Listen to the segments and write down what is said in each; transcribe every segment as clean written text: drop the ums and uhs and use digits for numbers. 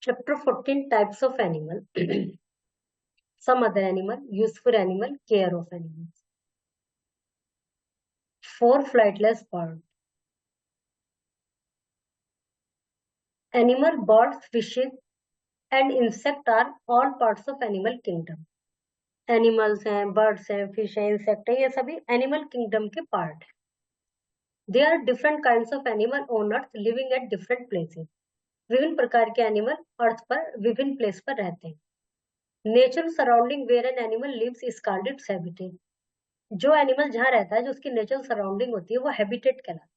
Chapter 14, types of animal. Some other animal, useful animal, care of animals. 4 flightless birds. Animal, birds, fishes and insect are all parts of animal kingdom. Animals हैं, birds हैं, fish हैं, insect है, ये सभी animal kingdom के part हैं. There are different kinds of animal on earth living at different places. विभिन्न प्रकार के एनिमल अर्थ पर विभिन्न प्लेस पर रहते हैं. Natural surrounding where an animal lives is called its habitat. जो एनिमल जहाँ रहता है, जो उसकी नेचुरल सराउंडिंग होती है, वो हैबिटेट कहलाता है.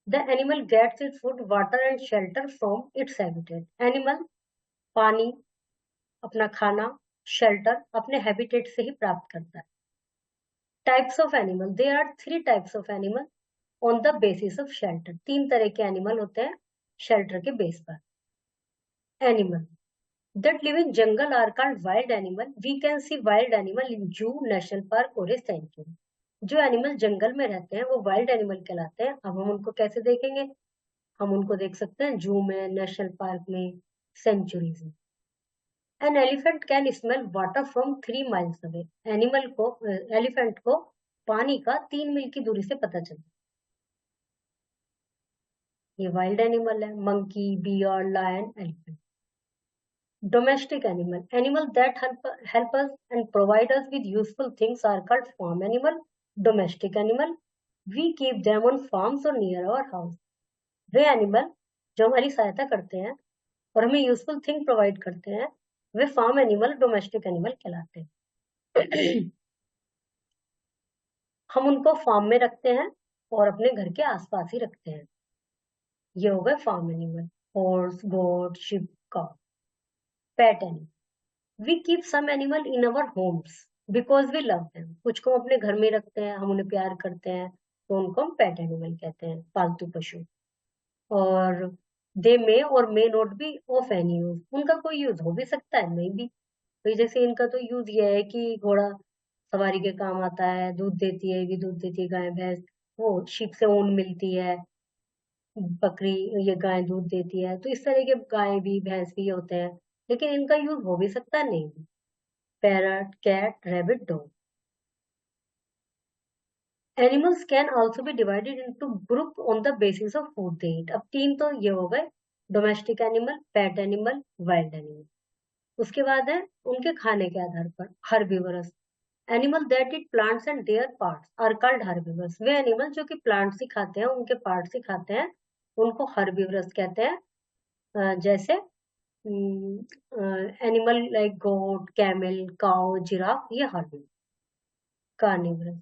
The animal gets its food, water and shelter from its habitat. Animal पानी, अपना खाना, शेल्टर अपने हैबिटेट से ही प्राप्त करता है. Types of animal. There are 3 types of animal on the basis of shelter. 3 तरह के एनिमल होते हैं शेल्टर के बेस पर. Animal that live in jungle are called wild animal. We can see wild animal in zoo, national park और sanctuary. जो animal जंगल में रहते हैं वो वाइल्ड एनिमल कहलाते हैं. अब हम उनको कैसे देखेंगे? हम उनको देख सकते हैं जू में, नेशनल पार्क में, सेंचुरीज में. An elephant can smell water from 3 miles away. Elephant को पानी का 3 मील की दूरी से पता चलता है. ये वाइल्ड एनिमल है. Monkey, bear, lion, elephant. Domestic animal. Animal that help us and provide us with useful things are called farm animal. Domestic animal. We keep them on farms or near our house. Way animal जो हमारी सहायता करते हैं और हमें useful thing provide करते हैं, वे farm animal, domestic animal कहलाते हैं. हम उनको फार्म में रखते हैं और अपने घर के आसपास ही रखते हैं. ये हो गए farm animal. Horse, goat, sheep, cow. Pet animal. We keep some animal in our homes because we love them. कुछ को अपने घर में रखते हैं, हम उन्हें प्यार करते हैं, तो उनको हम पेट एनिमल कहते हैं, पालतू पशु. और दे मे और may not be of any use. उनका कोई यूज हो भी सकता है, नहीं भी. तो जैसे इनका तो यूज ये है कि घोड़ा सवारी के काम आता है, दूध देती है, भी दूध देती है गाय भैंस, वो शीप से ऊन मिलती है, बकरी, ये गाय दूध देती है. तो इस तरह के गाय भी, भैंस भी होते हैं, लेकिन इनका यूज हो भी सकता है, नहीं भी. Parrot, cat, rabbit, dog. Animals can also be divided into group on the basis of food they eat. अब 3 तो ये हो गए, domestic animal, pet animal, wild animal. उसके बाद है उनके खाने के आधार पर herbivorous. Animal that eat plants and their parts are called herbivorous. वे एनिमल जो कि प्लांट्स ही खाते हैं, उनके पार्ट्स ही खाते हैं, उनको हर्बीवरस कहते हैं. जैसे animal like goat, camel, cow, giraffe, ये herbivorous. Carnivorous.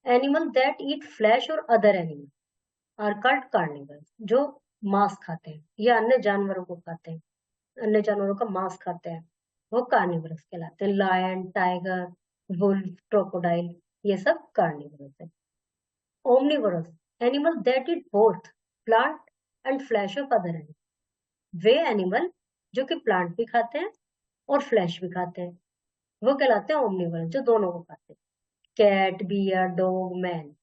Animal that eat flesh और other animal are called carnivorous. जो मांस खाते हैं या अन्य जानवरों को खाते हैं, अन्य जानवरों का मांस खाते हैं, वो कार्निवरस कहलाते हैं. लायन, टाइगर, वुल्फ, क्रोकोडाइल, ये सब कार्निवरस है. Omnivorous. Animal that eat both plant and flesh of other animal. वे एनिमल जो कि प्लांट भी खाते हैं और फ्लैश भी खाते हैं, वो कहलाते हैं ओमनिवरस, जो दोनों को खाते हैं. कैट, बियर, डॉग, मैन,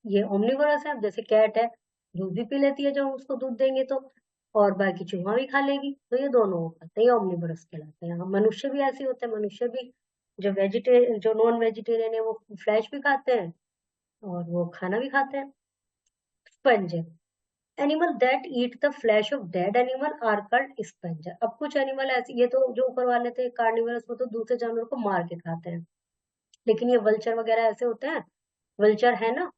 ये ओमनिवोरस है. जैसे कैट है, दूध भी पी लेती है जब हम उसको दूध देंगे तो, और बाकी चूहा भी खा लेगी, तो ये दोनों खाते हैं, ये ओमनिवोरस कहलाते हैं. मनुष्य भी ऐसे होते हैं. मनुष्य भी जो नॉन वेजिटेरियन है, वो फ्लैश भी खाते हैं और वो खाना भी खाते हैं. Scavenger. Animal that eat the flesh of dead animal are called scavenger. अब कुछ एनिमल ऐसे, ये तो जो ऊपर वाले थे कार्निवरस, वो तो दूसरे जानवर को मार के खाते हैं, लेकिन ये वल्चर वगैरह ऐसे होते हैं. वल्चर है ना,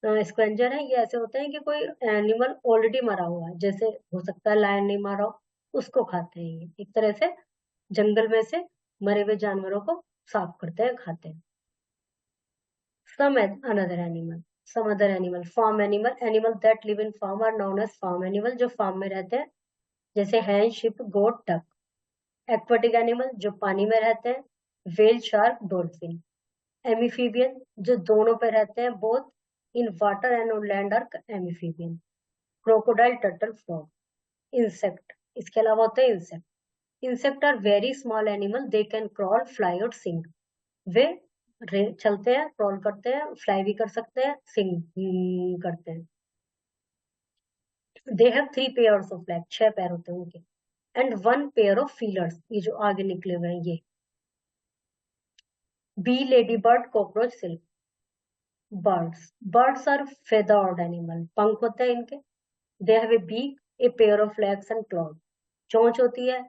स्क्वेंजर है, ये ऐसे होते हैं कि कोई एनिमल ऑलरेडी मरा हुआ है, जैसे हो सकता है लायन नहीं मारा हो, उसको खाते हैं. ये एक तरह से जंगल में से मरे हुए जानवरों को साफ करते हैं, खाते हैं. Some other animal. Farm animal. Animal that live in farm are known as farm animal. जो फार्म में रहते हैं, जैसे hen, sheep, goat, duck. Aquatic animal, जो पानी में रहते हैं, व्हेल, शार्क, डॉल्फिन. एमिफीबियन, जो दोनों पे रहते हैं, both in water and on land are amphibian. Crocodile, turtle, frog. Insect. इसके अलावा होते हैं insect. Insect are very small animal. They can crawl, fly और सिंग. वे चलते हैं, क्रॉल करते हैं, फ्लाई भी कर सकते हैं, सिंग करते हैं. They have 3 pairs of leg. 6 पैर होते हैं उनके. एंड 1 पेयर ऑफ फीलर्स, ये जो आगे निकले हुए हैं ये। Bee ladybird, cockroach, silk. Birds are feathered animal, पंख होते हैं इनके। They have a beak, a pair of legs and claws, चोंच होती है,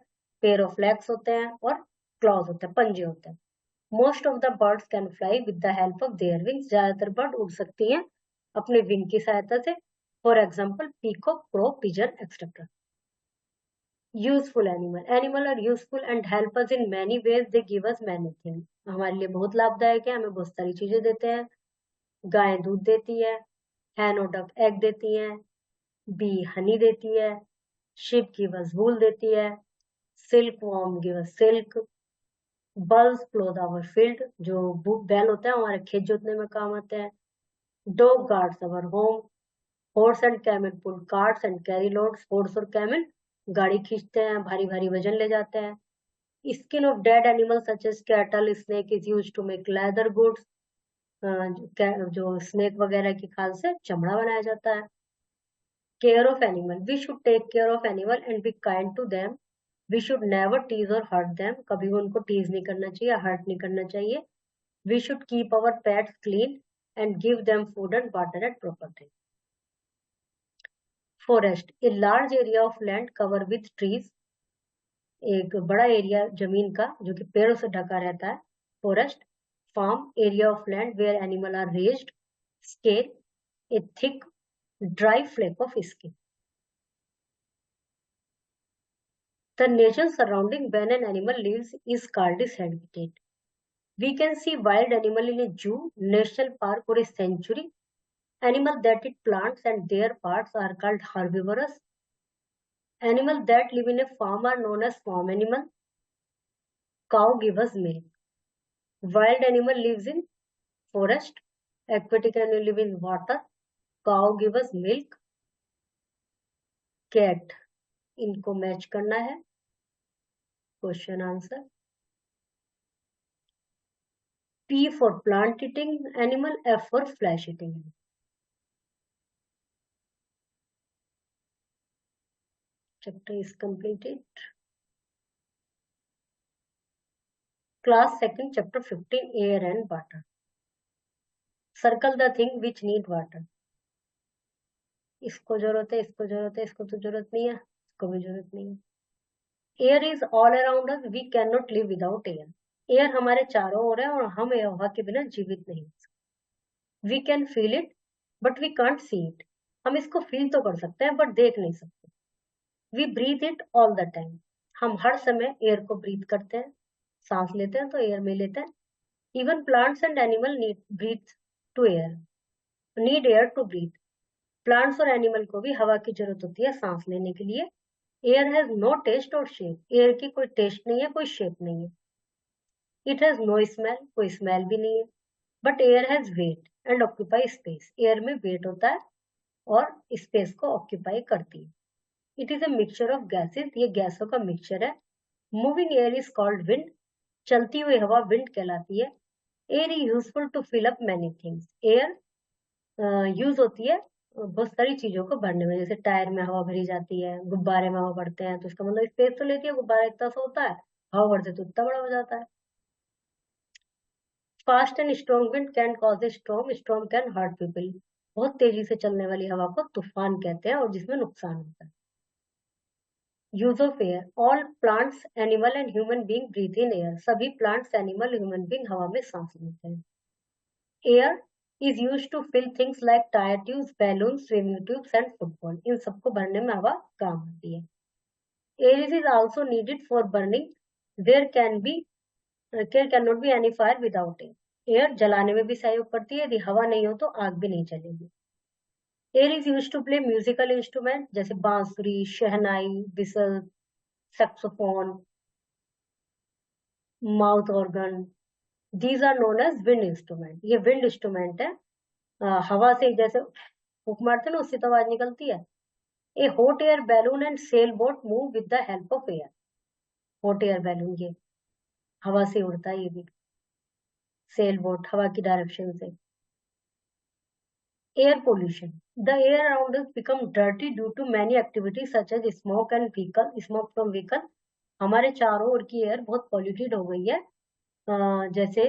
पेयर ऑफ लेग्स होते हैं और क्लॉज होते हैं, पंजे होते हैं। Most of the birds can fly with the help of their wings, ज्यादातर बर्ड उड़ सकती हैं अपने विंग की सहायता से। For example peacock, crow, pigeon etcetera. Useful animal are useful and help us in many ways, they give us many things, हमारे लिए बहुत लाभदायक है, हमें बहुत सारी चीजें देते हैं। गाय दूध देती है, हैन और डक एग देती हैं, बी हनी देती है, शिप गिव अस वूल देती है, silkworm give us silk, bulls cloth our field, जो बैल होते हैं हमारे खेत जोतने में काम आते हैं। Dog guards our home, horse and camel pull carts and carry loads, horse और कैमल गाड़ी खींचते हैं, भारी भारी वजन ले जाते हैं। Skin of dead animal such as cattle, snake is use to make leather goods, जो स्नेक वगैरह की खाल से चमड़ा बनाया जाता है। Care of animal, we should take care of animal and be kind to them, we should never tease और हर्ट देम, कभी भी उनको टीज नहीं करना चाहिए, हर्ट नहीं करना चाहिए। We should keep our pets clean and give them food and water at proper time. Forest, a large area of land cover with trees, एक बड़ा एरिया जमीन का जो कि पेड़ों से ढका रहता है, forest. Farm, area of land where animal are raised. Scale, a thick dry flake of skin. The nature surrounding when an animal lives is called its habitat. We can see wild animal in a zoo, national park or a sanctuary. Animals that eat plants and their parts are called herbivorous. Animals that live in a farm are known as farm animal. Cow gives us milk. Wild animal lives in forest. Aquatic animal live in water. Cow gives us milk. Cat. इनको match करना है, question answer. P for plant eating animal, F for flesh eating animal. Chapter is completed. Class 2nd, chapter 15, air and water. Circle the thing which need water. इसको जरूरत है, इसको जरूरत है, इसको तो जरूरत नहीं है, इसको भी जरूरत नहीं है। Air is all around us, we can not live without air. Air हमारे चारों ओर है और हम हवा के बिना जीवित नहीं हो सकते। We can feel it but we can't see it, हम इसको फील तो कर सकते हैं बट देख नहीं सकते। We breathe it all the time, हम हर समय एयर को ब्रीथ करते हैं, सांस लेते हैं तो एयर में लेते हैं। Even plants and animal need breathe to air, need air to breathe. Plants और एनिमल को भी हवा की जरूरत होती है सांस लेने के लिए। एयर हैज नो टेस्ट और शेप, एयर की कोई टेस्ट नहीं है, कोई शेप नहीं है। इट हैज नो स्मेल, कोई स्मेल भी नहीं है। But air has weight and occupy space, air में वेट होता है और स्पेस को ऑक्यूपाई करती है। It is a mixture of gases, ये गैसों का मिक्सचर है। Moving air is called wind, चलती हुई हवा विंड कहलाती है। Air is useful to fill up many things, air use होती है बहुत सारी चीजों को भरने में, जैसे टायर में हवा भरी जाती है, गुब्बारे में हवा भरते हैं तो इसका मतलब स्पेस तो लेती है, गुब्बारा इतना सा होता है, हवा भरते तो इतना बड़ा हो जाता है। Fast and strong wind can cause a storm, storm can hurt people, बहुत तेजी से चलने वाली हवा को तूफान कहते हैं और जिसमें नुकसान होता है। Use of air, all plants animal and human being breathe in air, सभी प्लांट्स एनिमल ह्यूमन बींग हवा में सांस लेते हैं। Air is used to fill things like tire tubes, balloons, swimming tubes and football, इन सबको भरने में हवा काम आती है। Air is also needed for burning, there cannot be any fire without air, air जलाने में भी सहयोग करती है, यदि हवा नहीं हो तो आग भी नहीं जलेगी। Air is use to play musical instrument, जैसे बांसुरी, शहनाई, whistle, saxophone, mouth organ. These are known as wind instrument, ये विंड इंस्ट्रूमेंट है। हवा से जैसे फूक मारते हैं ना उससे तो आवाज निकलती है। ए hot air balloon and sail boat move with the help of air, hot air balloon ये हवा से उड़ता है, ये भी सेल बोट हवा की डायरेक्शन से। Air pollution. The air around us become dirty due to many activities such as smoke and vehicle, smoke from vehicle. हमारे चारों ओर की एयर बहुत पॉल्यूटेड हो गई है, जैसे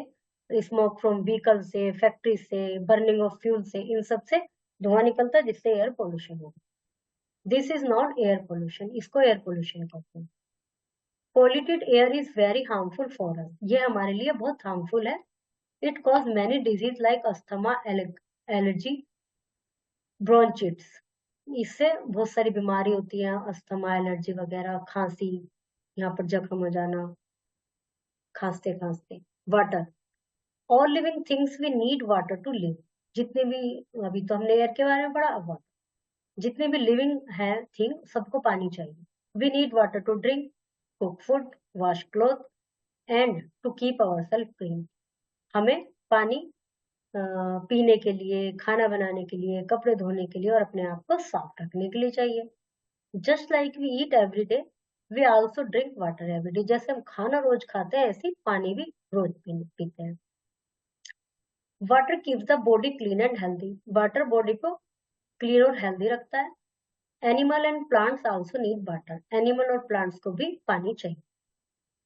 स्मोक फ्रॉम व्हीकल से, फैक्ट्री से, बर्निंग ऑफ फ्यूल से, इन सब से धुआं निकलता है जिससे एयर पोल्यूशन हो। This is not air pollution, इसको एयर पोल्यूशन कहते हैं। Polluted air is very harmful for us, ये हमारे लिए बहुत हार्मफुल है। It cause many disease like asthma, allergy, bronchitis. इससे बहुत सारी बीमारी होती है, अस्थमा, एलर्जी वगैरह, खांसी, यहाँ पर जख्म हो जाना खांसते खांसते। Water. All living things we need water to live. जितने भी, अभी तो हमने एयर के बारे में पढ़ा, अब वाटर। जितने भी लिविंग है थिंग, सबको पानी चाहिए। We need water to drink, cook food, wash cloth and to keep our self clean. हमें पानी पीने के लिए, खाना बनाने के लिए, कपड़े धोने के लिए और अपने आप को साफ रखने के लिए चाहिए। Just like we eat every day, we also drink water every day. जैसे हम खाना रोज खाते हैं, ऐसे ही पानी भी रोज पीते हैं। Water keeps the body clean and healthy. Water body को क्लीन और हेल्दी रखता है। Animal and plants also need water. Animal और प्लांट्स को भी पानी चाहिए।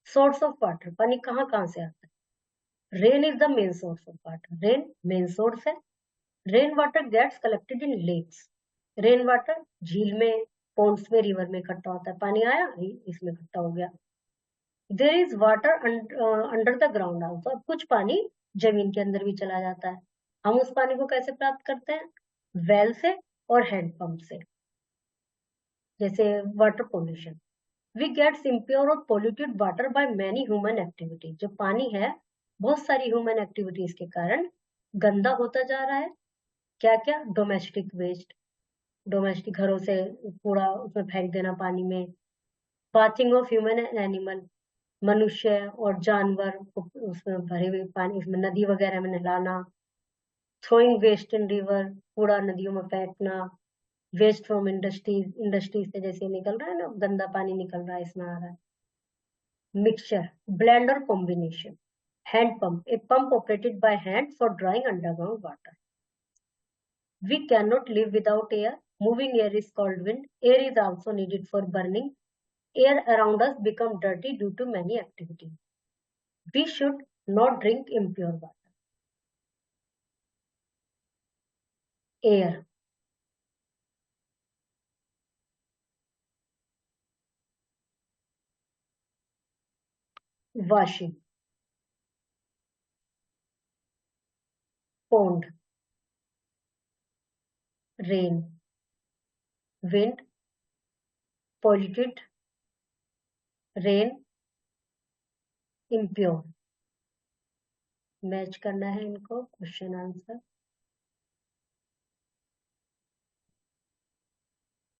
सोर्स ऑफ वाटर, पानी कहाँ कहाँ से आता है? Rain is the main source of water. Rain main source है। Rain water gets collected in lakes. Rain water झील में, पॉन्ड्स में, रिवर में इकट्ठा होता है। पानी आया, इसमें इकट्ठा हो गया। There is water under the ground also. अब कुछ पानी जमीन के अंदर भी चला जाता है। हम उस पानी को कैसे प्राप्त करते हैं? वेल से और हैंडपंप से। जैसे water pollution, we gets impure और polluted water by many human activity. जो पानी है, बहुत सारी ह्यूमन एक्टिविटीज के कारण गंदा होता जा रहा है। क्या क्या? डोमेस्टिक वेस्ट, डोमेस्टिक घरों से कूड़ा उसमें फेंक देना पानी में। Bathing of human and animal, मनुष्य और जानवर को उसमें भरे हुए पानी, उसमें नदी वगैरह में नहलाना। थ्रोइंग वेस्ट इन रिवर, कूड़ा नदियों में फेंकना। वेस्ट फ्रॉम इंडस्ट्रीज, इंडस्ट्रीज से जैसे निकल रहा है ना, गंदा पानी निकल रहा है, इसमें आ रहा है। मिक्सचर, ब्लेंड और combination. Hand pump, a pump operated by hand for drawing underground water. We cannot live without air. Moving air is called wind. Air is also needed for burning. Air around us become dirty due to many activities. We should not drink impure water. Air, washing, pond, rain, wind, polluted, rain, impure. Match करना है इनको, question answer.